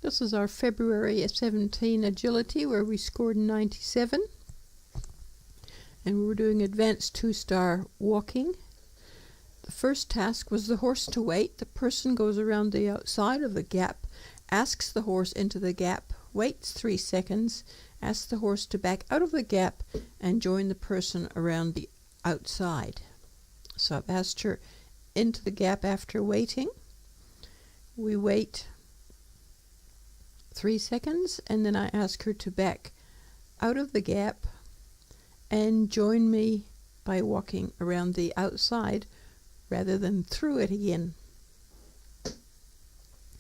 This is our February 17 agility where we scored 97. And we were doing advanced 2-star walking. The first task was the horse to wait. The person goes around the outside of the gap, asks the horse into the gap, waits 3 seconds, asks the horse to back out of the gap and join the person around the outside. So I've asked her into the gap after waiting. We wait 3 seconds and then I ask her to back out of the gap and join me by walking around the outside rather than through it again.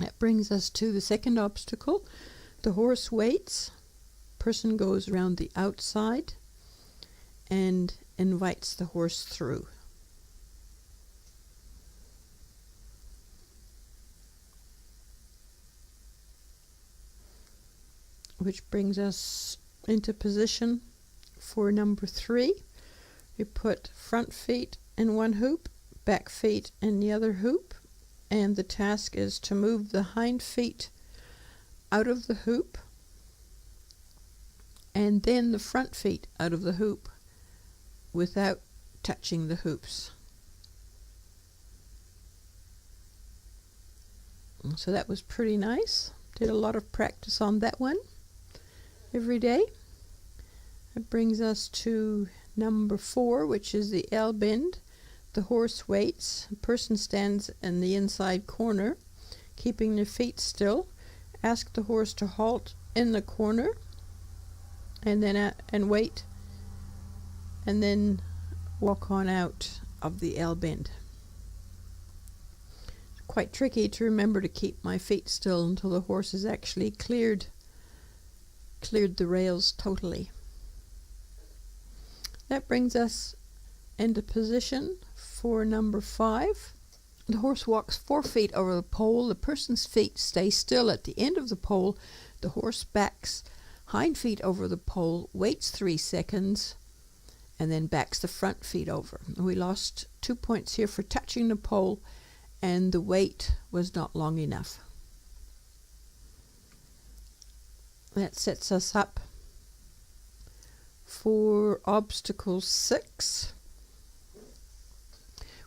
That brings us to the second obstacle. The horse waits, person goes around the outside and invites the horse through. Which brings us into position for number 3. We put front feet in one hoop, back feet in the other hoop, and the task is to move the hind feet out of the hoop and then the front feet out of the hoop without touching the hoops. So that was pretty nice. Did a lot of practice on that one every day. It brings us to number 4, which is the L bend. The horse waits. The person stands in the inside corner, keeping their feet still. Ask the horse to halt in the corner, and then and wait, and then walk on out of the L bend. It's quite tricky to remember to keep my feet still until the horse has actually cleared the rails totally. That brings us into position for number 5. The horse walks 4 feet over the pole. The person's feet stay still at the end of the pole. The horse backs hind feet over the pole, waits 3 seconds, and then backs the front feet over. We lost 2 points here for touching the pole, and the wait was not long enough. That sets us up for obstacle 6,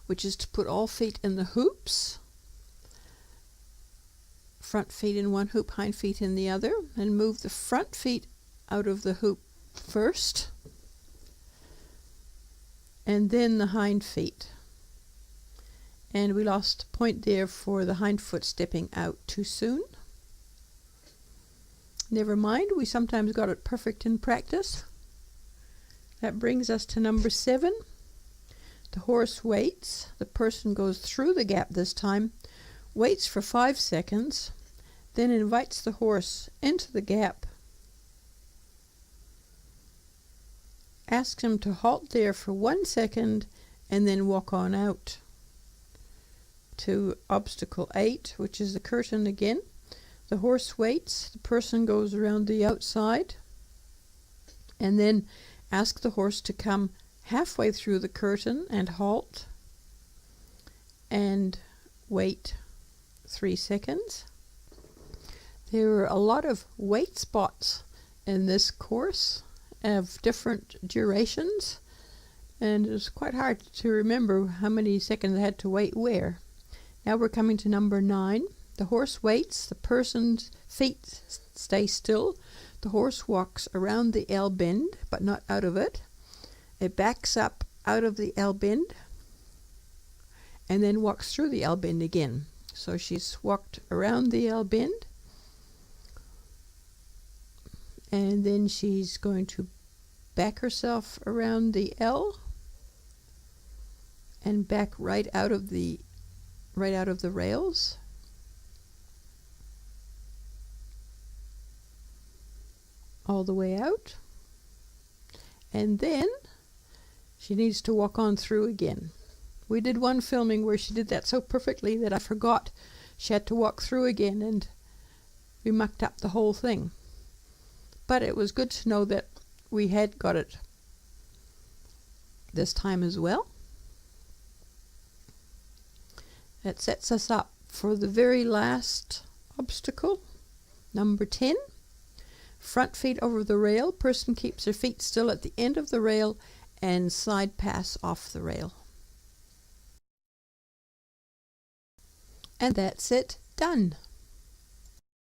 which is to put all feet in the hoops, front feet in one hoop, hind feet in the other, and move the front feet out of the hoop first, and then the hind feet. And we lost a point there for the hind foot stepping out too soon. Never mind, we sometimes got it perfect in practice. That brings us to number 7. The horse waits. The person goes through the gap this time, waits for 5 seconds, then invites the horse into the gap, asks him to halt there for 1 second, and then walk on out to obstacle 8, which is the curtain again. The horse waits. The person goes around the outside and then ask the horse to come halfway through the curtain and halt and wait 3 seconds. There were a lot of wait spots in this course of different durations, and it was quite hard to remember how many seconds I had to wait where. Now we're coming to number 9. The horse waits. The person's feet stay still. The horse walks around the L bend, but not out of it. It backs up out of the L bend and then walks through the L bend again. So she's walked around the L bend, and then she's going to back herself around the L and back right out of the rails. All the way out, and then she needs to walk on through again. We did one filming where she did that so perfectly that I forgot she had to walk through again, and we mucked up the whole thing. But it was good to know that we had got it this time as well. That sets us up for the very last obstacle, Number 10, front feet over the rail. Person keeps their feet still at the end of the rail and side pass off the rail. And that's it, done.